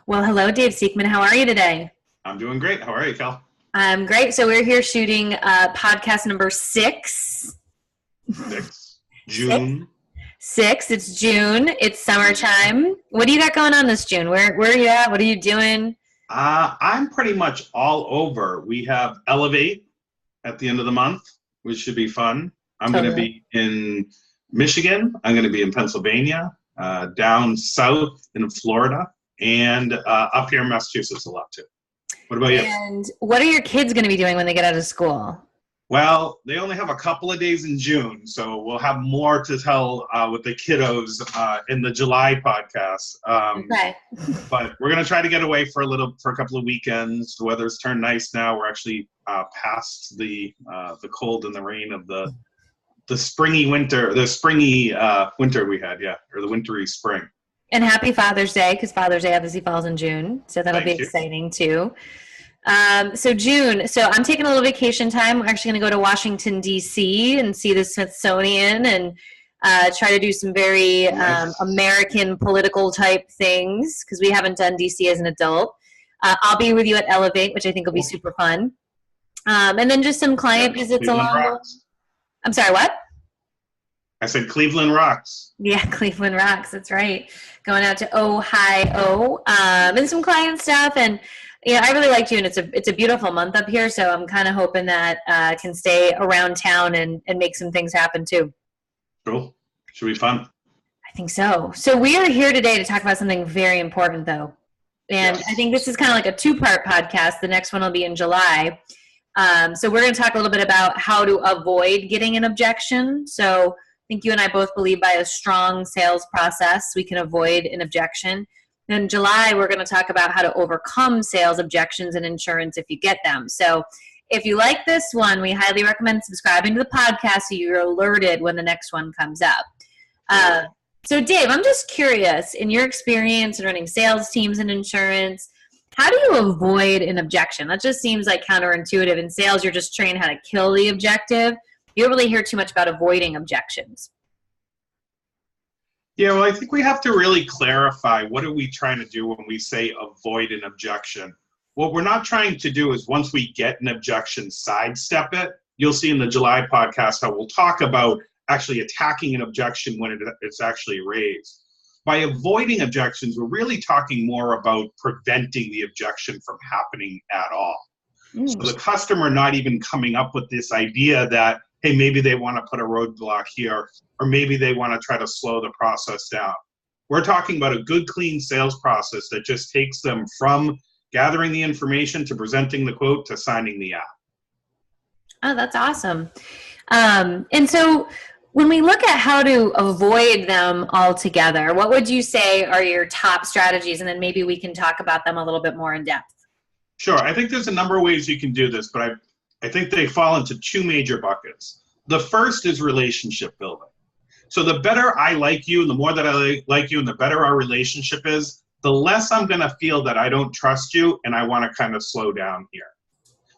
Well, hello, Dave Seekman. How are you today? I'm doing great. How are you, Cal? I'm great. So we're here shooting podcast number six. Six. Six. June. Six. It's June. It's summertime. What do you got going on this June? Where are you at? What are you doing? I'm pretty much all over. We have Elevate at the end of the month, which should be fun. I'm going to Totally. be in Michigan. I'm going to be in Pennsylvania, down south in Florida, and up here in Massachusetts a lot too. What about you? And what are your kids going to be doing when they get out of school? Well, they only have a couple of days in June, so we'll have more to tell with the kiddos in the July podcast. Okay. But we're going to try to get away for a couple of weekends. The weather's turned nice now. We're actually past the cold and the rain of the springy winter, winter we had, yeah, or the wintry spring. And happy Father's Day, because Father's Day obviously falls in June. So that'll be Thank you. exciting too. So June, so I'm taking a little vacation time. We're actually going to go to Washington, D.C. and see the Smithsonian and try to do some very Nice. American political type things because we haven't done D.C. as an adult. I'll be with you at Elevate, which I think will be super fun. And then just some client Yeah, visits Cleveland along. rocks. I'm sorry, what? I said Cleveland rocks. Yeah, Cleveland rocks. That's right. Going out to Ohio and some client stuff. And yeah, I really like June. It's a beautiful month up here, so I'm kind of hoping that I can stay around town and make some things happen too. Cool. Should be fun. I think so. So we are here today to talk about something very important, though. And Yes. I think this is kind of like a two-part podcast. The next one will be in July. So we're going to talk a little bit about how to avoid getting an objection. So I think you and I both believe by a strong sales process, we can avoid an objection. In July, we're going to talk about how to overcome sales objections in insurance if you get them. So if you like this one, we highly recommend subscribing to the podcast so you're alerted when the next one comes up. So Dave, I'm just curious, in your experience in running sales teams in insurance, how do you avoid an objection? That just seems like counterintuitive. In sales, you're just trained how to kill the objective. You don't really hear too much about avoiding objections. Yeah, well, I think we have to really clarify what are we trying to do when we say avoid an objection. What we're not trying to do is once we get an objection, sidestep it. You'll see in the July podcast how we'll talk about actually attacking an objection when it's actually raised. By avoiding objections, we're really talking more about preventing the objection from happening at all. So the customer not even coming up with this idea that, hey, maybe they want to put a roadblock here, or maybe they want to try to slow the process down. We're talking about a good, clean sales process that just takes them from gathering the information to presenting the quote to signing the app. Oh, that's awesome. And so when we look at how to avoid them altogether, what would you say are your top strategies? And then maybe we can talk about them a little bit more in depth. Sure. I think there's a number of ways you can do this, but I think they fall into two major buckets. The first is relationship building. So the better I like you, and the more that I like you, and the better our relationship is, the less I'm going to feel that I don't trust you and I want to kind of slow down here.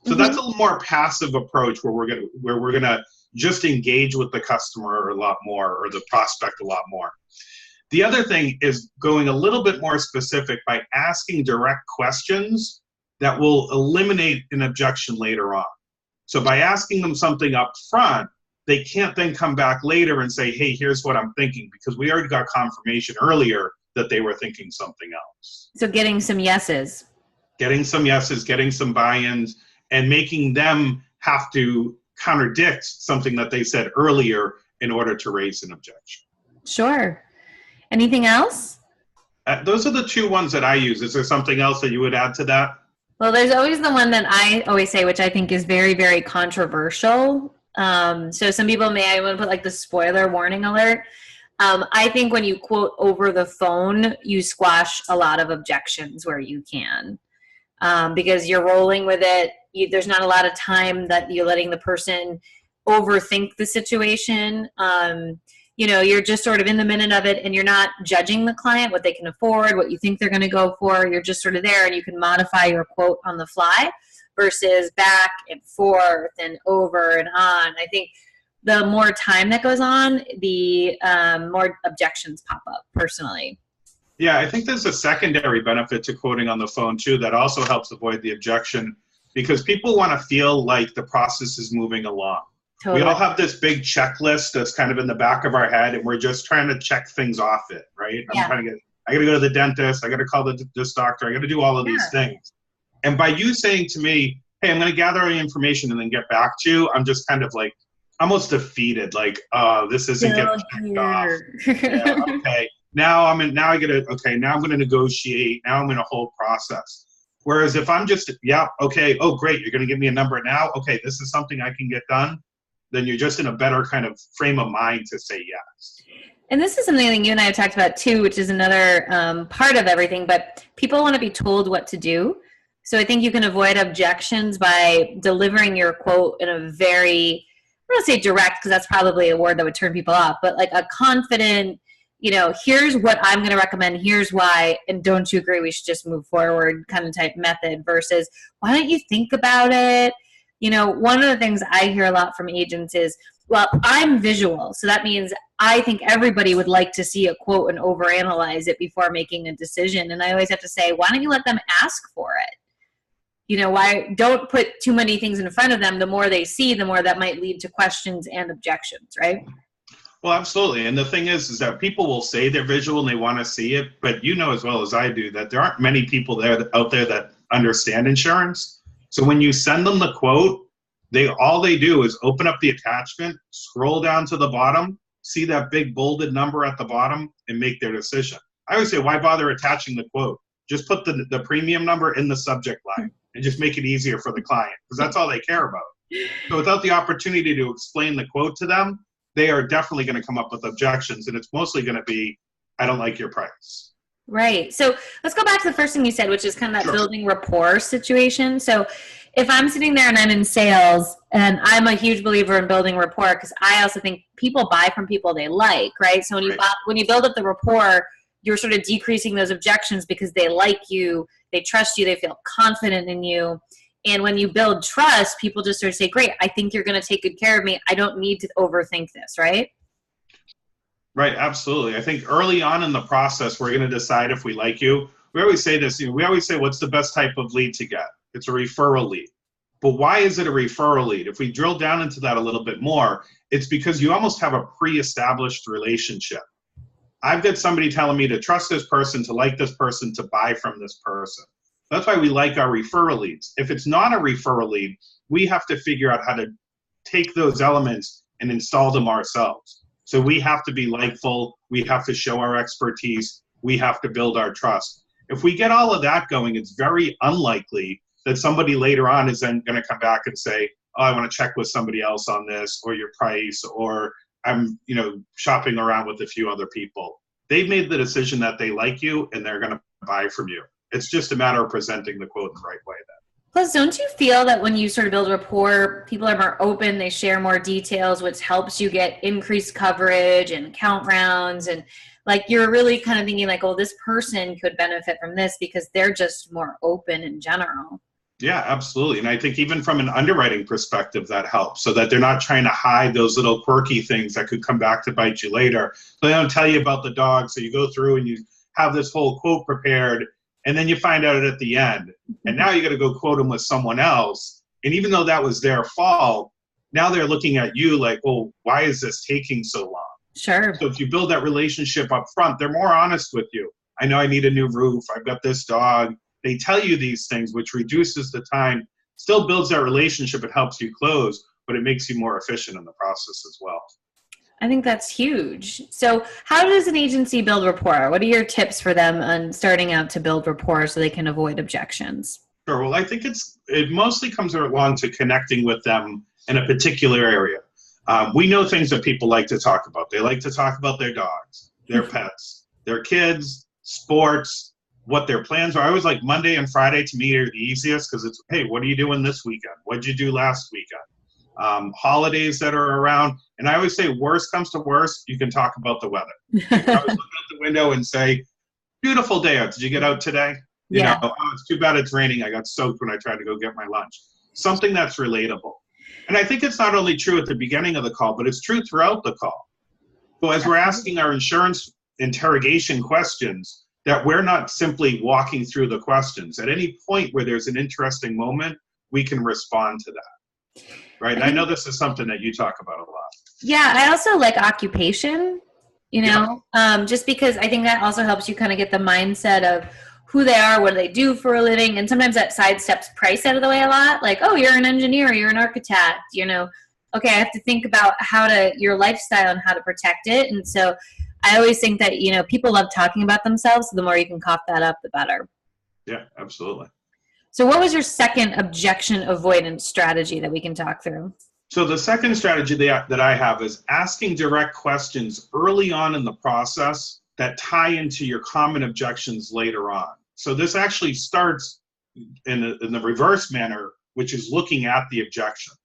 So that's a little more passive approach where we're going to just engage with the customer a lot more, or the prospect a lot more. The other thing is going a little bit more specific by asking direct questions that will eliminate an objection later on. So by asking them something up front, they can't then come back later and say, hey, here's what I'm thinking, because we already got confirmation earlier that they were thinking something else. So getting some yeses. Getting some yeses, getting some buy-ins, and making them have to contradict something that they said earlier in order to raise an objection. Sure. Anything else? Those are the two ones that I use. Is there something else that you would add to that? Well, there's always the one that I always say, which I think is very, very controversial. So some people may, I want to put like the spoiler warning alert. I think when you quote over the phone, you squash a lot of objections where you can, because you're rolling with it. There's not a lot of time that you're letting the person overthink the situation. You're just sort of in the minute of it, and you're not judging the client, what they can afford, what you think they're going to go for. You're just sort of there, and you can modify your quote on the fly versus back and forth and over and on. I think the more time that goes on, the more objections pop up, personally. Yeah, I think there's a secondary benefit to quoting on the phone too that also helps avoid the objection, because people want to feel like the process is moving along. Totally. We all have this big checklist that's kind of in the back of our head, and we're just trying to check things off it, right? Yeah. I got to go to the dentist, I got to call this doctor, I got to do all of these things. And by you saying to me, hey, I'm going to gather all the information and then get back to you, I'm just kind of like almost defeated, like, oh, this isn't getting checked off. Yeah, okay. Now I'm going to negotiate. Now I'm in a whole process. Whereas if I'm just, yeah, okay, oh, great, you're going to give me a number now. Okay, this is something I can get done. Then you're just in a better kind of frame of mind to say yes. And this is something that you and I have talked about too, which is another part of everything, but people want to be told what to do. So I think you can avoid objections by delivering your quote in a very, I don't want to say direct, because that's probably a word that would turn people off, but like a confident, here's what I'm going to recommend, here's why, and don't you agree we should just move forward kind of type method versus why don't you think about it? One of the things I hear a lot from agents is, well, I'm visual, so that means I think everybody would like to see a quote and overanalyze it before making a decision. And I always have to say, why don't you let them ask for it? Why don't put too many things in front of them? The more they see, the more that might lead to questions and objections, right? Well, absolutely. And the thing is that people will say they're visual and they want to see it, but you know as well as I do that there aren't many people out there that understand insurance. So when you send them the quote, all they do is open up the attachment, scroll down to the bottom, see that big bolded number at the bottom, and make their decision. I always say, why bother attaching the quote? Just put the premium number in the subject line and just make it easier for the client, because that's all they care about. So without the opportunity to explain the quote to them, they are definitely going to come up with objections, and it's mostly going to be, I don't like your price. Right. So let's go back to the first thing you said, which is kind of that building rapport situation. So if I'm sitting there and I'm in sales, and I'm a huge believer in building rapport, because I also think people buy from people they like, right? So when you build up the rapport, you're sort of decreasing those objections because they like you, they trust you, they feel confident in you. And when you build trust, people just sort of say, great, I think you're going to take good care of me. I don't need to overthink this, right? Right, absolutely. I think early on in the process, we're going to decide if we like you. We always say this, we always say, what's the best type of lead to get? It's a referral lead. But why is it a referral lead? If we drill down into that a little bit more, it's because you almost have a pre-established relationship. I've got somebody telling me to trust this person, to like this person, to buy from this person. That's why we like our referral leads. If it's not a referral lead, we have to figure out how to take those elements and install them ourselves. So we have to be likeful, we have to show our expertise, we have to build our trust. If we get all of that going, it's very unlikely that somebody later on is then going to come back and say, oh, I want to check with somebody else on this, or your price, or I'm, shopping around with a few other people. They've made the decision that they like you and they're going to buy from you. It's just a matter of presenting the quote in the right way then. Plus, don't you feel that when you sort of build rapport, people are more open, they share more details, which helps you get increased coverage and count rounds, and like you're really kind of thinking like, oh, this person could benefit from this because they're just more open in general. Yeah, absolutely. And I think even from an underwriting perspective, that helps, so that they're not trying to hide those little quirky things that could come back to bite you later. So they don't tell you about the dog. So you go through and you have this whole quote prepared, and then you find out at the end. And now you got to go quote them with someone else. And even though that was their fault, now they're looking at you like, well, why is this taking so long? Sure. So if you build that relationship up front, they're more honest with you. I know I need a new roof. I've got this dog. They tell you these things, which reduces the time, still builds that relationship. It helps you close, but it makes you more efficient in the process as well. I think that's huge. So how does an agency build rapport? What are your tips for them on starting out to build rapport so they can avoid objections? Sure. Well, I think it mostly comes along to connecting with them in a particular area. We know things that people like to talk about. They like to talk about their dogs, their pets, their kids, sports, what their plans are. I always like Monday and Friday to me are the easiest because it's, hey, what are you doing this weekend? What did you do last weekend? Holidays that are around. And I always say, worst comes to worst, you can talk about the weather. You can always look out the window and say, beautiful day out. Did you get out today? You know, oh, it's too bad it's raining. I got soaked when I tried to go get my lunch. Something that's relatable. And I think it's not only true at the beginning of the call, but it's true throughout the call. So as we're asking our insurance interrogation questions, that we're not simply walking through the questions. At any point where there's an interesting moment, we can respond to that, right? And I know this is something that you talk about a lot. Yeah, I also like occupation, just because I think that also helps you kind of get the mindset of who they are, what do they do for a living, and sometimes that sidesteps price out of the way a lot. Like, oh, you're an engineer, you're an architect, okay, I have to think about your lifestyle and how to protect it. And so I always think that, people love talking about themselves, so the more you can cough that up, the better. Yeah, absolutely. So what was your second objection avoidance strategy that we can talk through? So the second strategy that I have is asking direct questions early on in the process that tie into your common objections later on. So this actually starts in the reverse manner, which is looking at the objections.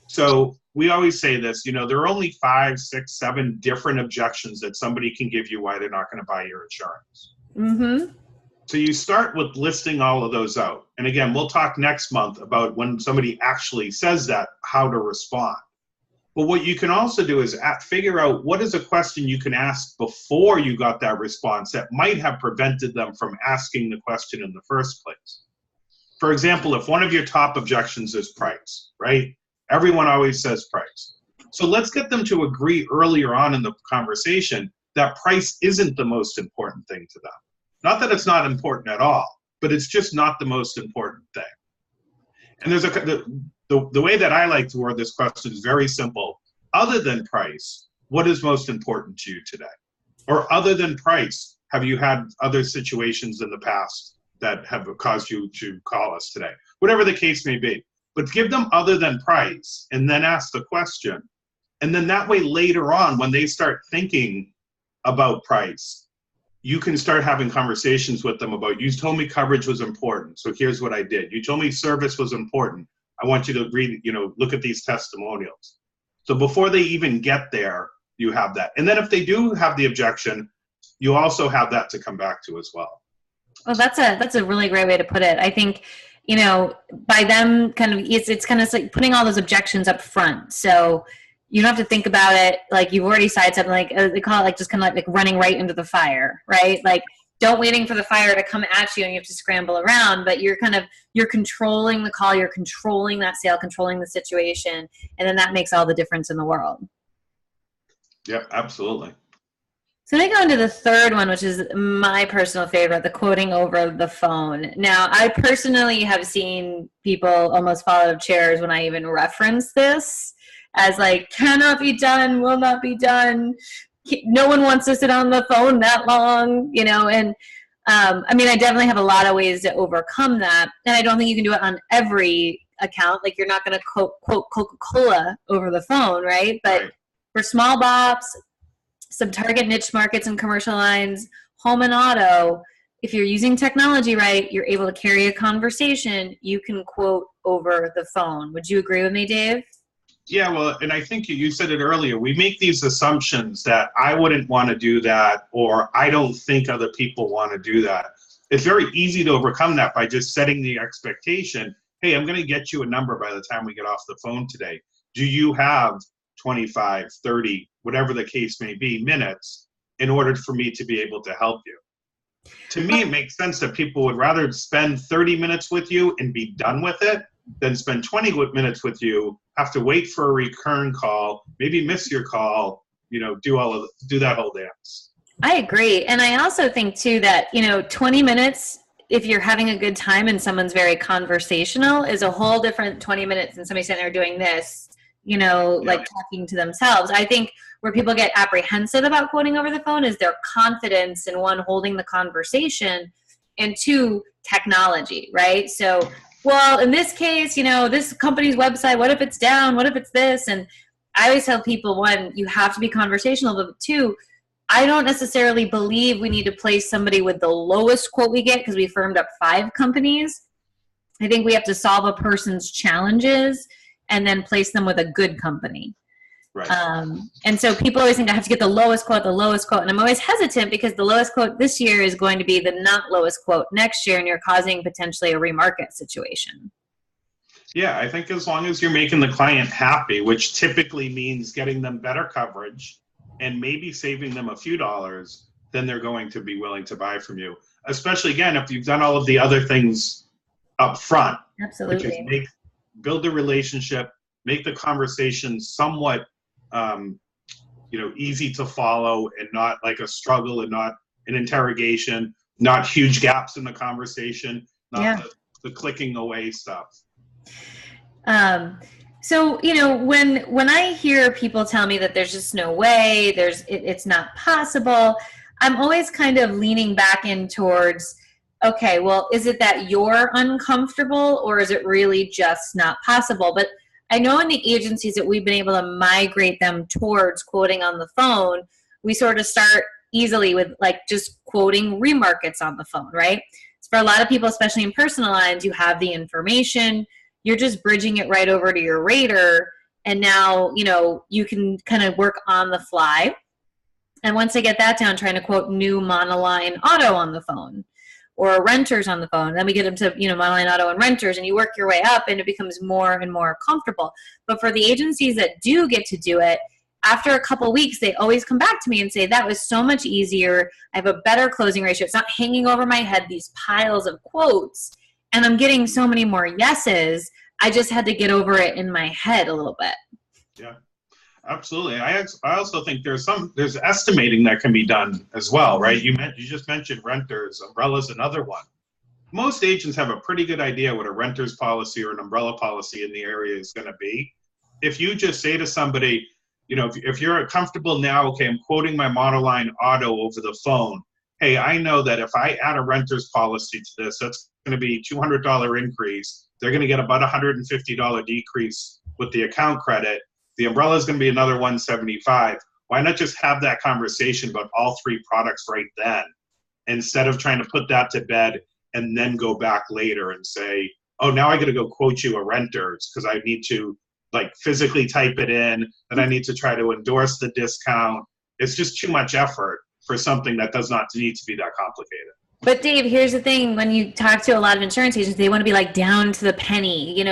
So we always say this, there are only 5, 6, 7 different objections that somebody can give you why they're not going to buy your insurance. Mm-hmm. So you start with listing all of those out. And again, we'll talk next month about when somebody actually says that, how to respond. But what you can also do is figure out what is a question you can ask before you got that response that might have prevented them from asking the question in the first place. For example, if one of your top objections is price, right? Everyone always says price. So let's get them to agree earlier on in the conversation that price isn't the most important thing to them. Not that it's not important at all, but it's just not the most important thing. And there's the way that I like to word this question is very simple. Other than price, what is most important to you today? Or other than price, have you had other situations in the past that have caused you to call us today? Whatever the case may be. But give them other than price and then ask the question. And then that way later on, when they start thinking about price, you can start having conversations with them about, you told me coverage was important, so here's what I did. You told me service was important. I want you to read, look at these testimonials. So before they even get there, you have that. And then if they do have the objection, you also have that to come back to as well. Well, that's a really great way to put it. I think, by them kind of, it's kind of like putting all those objections up front. So you don't have to think about it. Like you've already decided something, like they call it like just kind of like running right into the fire, right? Like don't waiting for the fire to come at you and you have to scramble around, but you're controlling the call, you're controlling that sale, controlling the situation. And then that makes all the difference in the world. Yeah, absolutely. So then I go into the third one, which is my personal favorite, the quoting over the phone. Now, I personally have seen people almost fall out of chairs when I even reference this as like, cannot be done, will not be done. No one wants to sit on the phone that long, and I definitely have a lot of ways to overcome that. And I don't think you can do it on every account. Like you're not going to quote Coca-Cola over the phone, right? But for small bops, some target niche markets and commercial lines, home and auto, if you're using technology right, you're able to carry a conversation, you can quote over the phone. Would you agree with me, Dave? Yeah, well, and I think you said it earlier, we make these assumptions that I wouldn't want to do that, or I don't think other people want to do that. It's very easy to overcome that by just setting the expectation, hey, I'm going to get you a number by the time we get off the phone today. Do you have 25, 30, whatever the case may be, minutes in order for me to be able to help you? To me, it makes sense that people would rather spend 30 minutes with you and be done with it than spend 20 minutes with you, have to wait for a return call, maybe miss your call, do that whole dance. I agree. And I also think too that, 20 minutes, if you're having a good time and someone's very conversational, is a whole different 20 minutes than somebody sitting there doing this, like talking to themselves. I think where people get apprehensive about quoting over the phone is their confidence in, one, holding the conversation, and two, technology, right? So, well, in this case, this company's website, what if it's down? What if it's this? And I always tell people, one, you have to be conversational, but two, I don't necessarily believe we need to place somebody with the lowest quote we get because we firmed up 5 companies. I think we have to solve a person's challenges and then place them with a good company. Right. And so people always think I have to get the lowest quote. And I'm always hesitant because the lowest quote this year is going to be the not lowest quote next year, and you're causing potentially a remarket situation. Yeah, I think as long as you're making the client happy, which typically means getting them better coverage and maybe saving them a few dollars, then they're going to be willing to buy from you. Especially, again, if you've done all of the other things up front. Absolutely. Which is build the relationship, make the conversation somewhat easy to follow and not like a struggle and not an interrogation, not huge gaps in the conversation, not the clicking away stuff. So, when I hear people tell me that there's just no way, it's not possible, I'm always kind of leaning back in towards, okay, well, is it that you're uncomfortable or is it really just not possible? But I know in the agencies that we've been able to migrate them towards quoting on the phone, we sort of start easily with like just quoting remarkets on the phone, right? So for a lot of people, especially in personal lines, you have the information, you're just bridging it right over to your rater, and now, you can kind of work on the fly. And once I get that down, trying to quote new monoline auto on the phone or renters on the phone, then we get them to, monoline auto and renters, and you work your way up and it becomes more and more comfortable. But for the agencies that do get to do it, after a couple weeks, they always come back to me and say, that was so much easier. I have a better closing ratio. It's not hanging over my head, these piles of quotes, and I'm getting so many more yeses. I just had to get over it in my head a little bit. Yeah, absolutely. I also think there's estimating that can be done as well, right? You just mentioned renters, umbrellas, another one. Most agents have a pretty good idea what a renter's policy or an umbrella policy in the area is going to be. If you just say to somebody, if you're comfortable now, okay, I'm quoting my monoline auto over the phone. Hey, I know that if I add a renter's policy to this, that's going to be $200 increase. They're going to get about $150 decrease with the account credit. The umbrella is going to be another $175. Why not just have that conversation about all three products right then, instead of trying to put that to bed and then go back later and say, oh, now I got to go quote you a renters because I need to physically type it in, and I need to try to endorse the discount. It's just too much effort for something that does not need to be that complicated. But Dave, here's the thing. When you talk to a lot of insurance agents, they want to be down to the penny,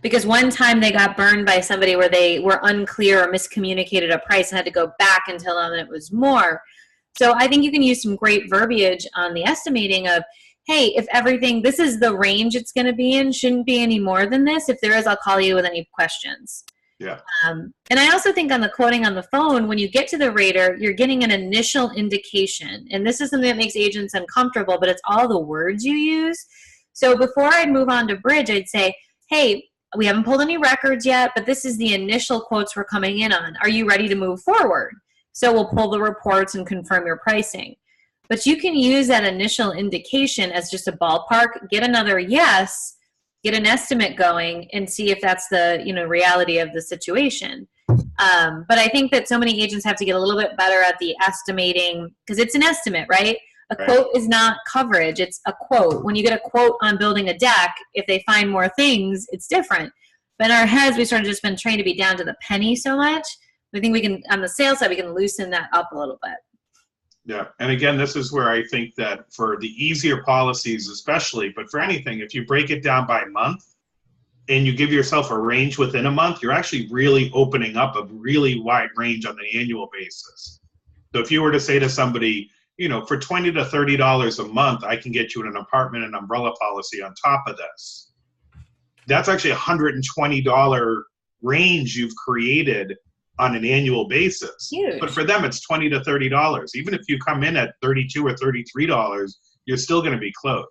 because one time they got burned by somebody where they were unclear or miscommunicated a price and had to go back and tell them it was more. So I think you can use some great verbiage on the estimating of, hey, if this is the range it's going to be in, shouldn't be any more than this. If there is, I'll call you with any questions. Yeah. And I also think on the quoting on the phone, when you get to the rater, you're getting an initial indication. And this is something that makes agents uncomfortable, but it's all the words you use. So before I'd move on to bridge, I'd say, hey, we haven't pulled any records yet, but this is the initial quotes we're coming in on. Are you ready to move forward? So we'll pull the reports and confirm your pricing. But you can use that initial indication as just a ballpark, get another yes, get an estimate going, and see if that's the reality of the situation. But I think that so many agents have to get a little bit better at the estimating, because it's an estimate, right? A quote is not coverage, it's a quote. When you get a quote on building a deck, if they find more things, it's different. But in our heads, we sort of just been trained to be down to the penny so much. I think we can, on the sales side, we can loosen that up a little bit. Yeah, and again, this is where I think that for the easier policies especially, but for anything, if you break it down by month and you give yourself a range within a month, you're actually really opening up a really wide range on an annual basis. So if you were to say to somebody, for $20 to $30 a month, I can get you an apartment and umbrella policy on top of this. That's actually $120 range you've created on an annual basis. Huge. But for them, it's $20 to $30. Even if you come in at $32 or $33, you're still going to be close.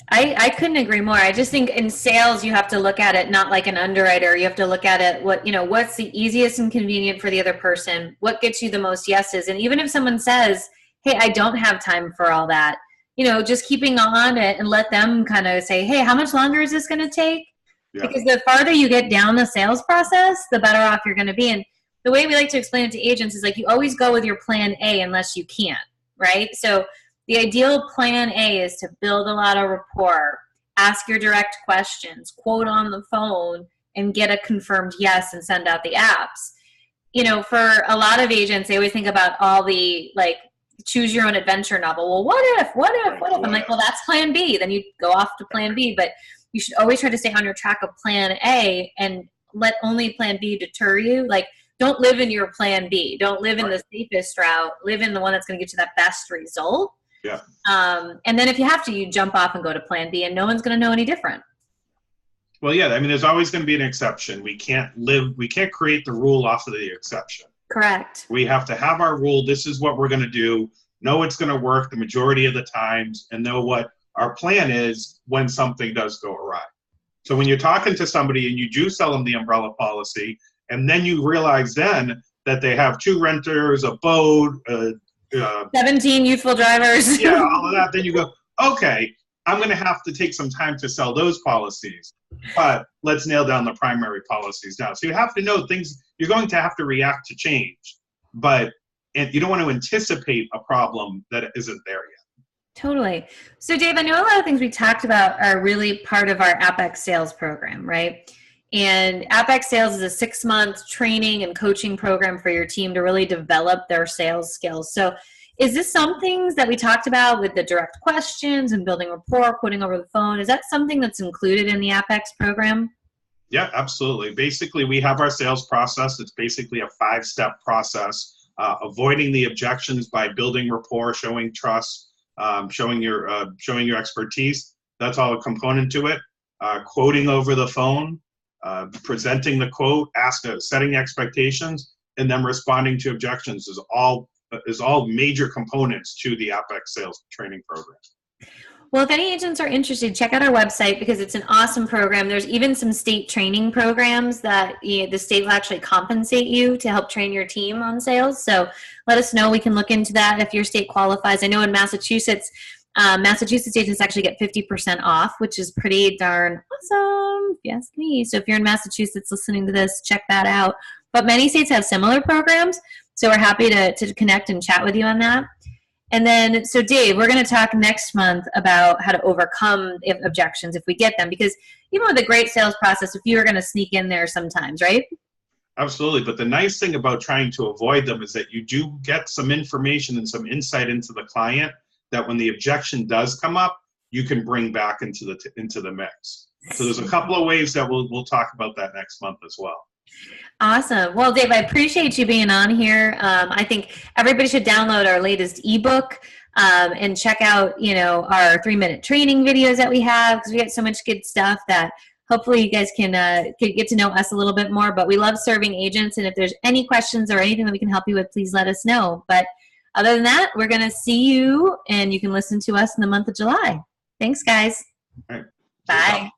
I couldn't agree more. I just think in sales, you have to look at it not like an underwriter. You have to look at it, what's the easiest and convenient for the other person? What gets you the most yeses? And even if someone says, hey, I don't have time for all that, just keeping on it and let them kind of say, hey, how much longer is this going to take? Yeah. Because the farther you get down the sales process, the better off you're going to be. And the way we like to explain it to agents is you always go with your plan A unless you can't, right? So the ideal plan A is to build a lot of rapport, ask your direct questions, quote on the phone, and get a confirmed yes and send out the apps. For a lot of agents, they always think about all the choose your own adventure novel. Well, what if? I'm like, well, that's plan B. Then you go off to plan B, but you should always try to stay on your track of plan A and let only plan B deter you. don't live in your plan B. Don't live in the safest route. Live in the one that's going to get you that best result. Yeah. And then if you have to, you jump off and go to plan B, and no one's going to know any different. Well, yeah, I mean, there's always going to be an exception. We can't create the rule off of the exception. Correct. We have to have our rule. This is what we're going to do. Know it's going to work the majority of the times, and know what our plan is when something does go awry. So when you're talking to somebody and you do sell them the umbrella policy, and then you realize then that they have 2 renters, a boat, 17 youthful drivers. Yeah, all of that. Then you go, okay, I'm going to have to take some time to sell those policies, but let's nail down the primary policies now. So you have to know things, you're going to have to react to change, but you don't want to anticipate a problem that isn't there yet. Totally. So Dave, I know a lot of things we talked about are really part of our Apex sales program, right? And Apex Sales is a 6-month training and coaching program for your team to really develop their sales skills. So is this some things that we talked about with the direct questions and building rapport, quoting over the phone? Is that something that's included in the Apex program? Yeah, absolutely. Basically, we have our sales process. It's basically a 5-step process. Avoiding the objections by building rapport, showing trust, showing your expertise. That's all a component to it. Quoting over the phone, presenting the quote, setting expectations, and then responding to objections is all major components to the Apex sales training program. Well, if any agents are interested, check out our website because it's an awesome program. There's even some state training programs that the state will actually compensate you to help train your team on sales. So let us know. We can look into that if your state qualifies. I know in Massachusetts, Massachusetts agents actually get 50% off, which is pretty darn awesome, if you ask me. So if you're in Massachusetts listening to this, check that out. But many states have similar programs, so we're happy to connect and chat with you on that. And then, so Dave, we're going to talk next month about how to overcome objections if we get them, because even with a great sales process, if you are going to sneak in there sometimes, right? Absolutely. But the nice thing about trying to avoid them is that you do get some information and some insight into the client that when the objection does come up, you can bring back into the mix. So there's a couple of ways that we'll talk about that next month as well. Awesome. Well, Dave, I appreciate you being on here. I think everybody should download our latest ebook and check out, our 3-minute training videos that we have, because we got so much good stuff that hopefully you guys can get to know us a little bit more. But we love serving agents, and if there's any questions or anything that we can help you with, please let us know. But other than that, we're going to see you, and you can listen to us in the month of July. Thanks, guys. All right. Bye.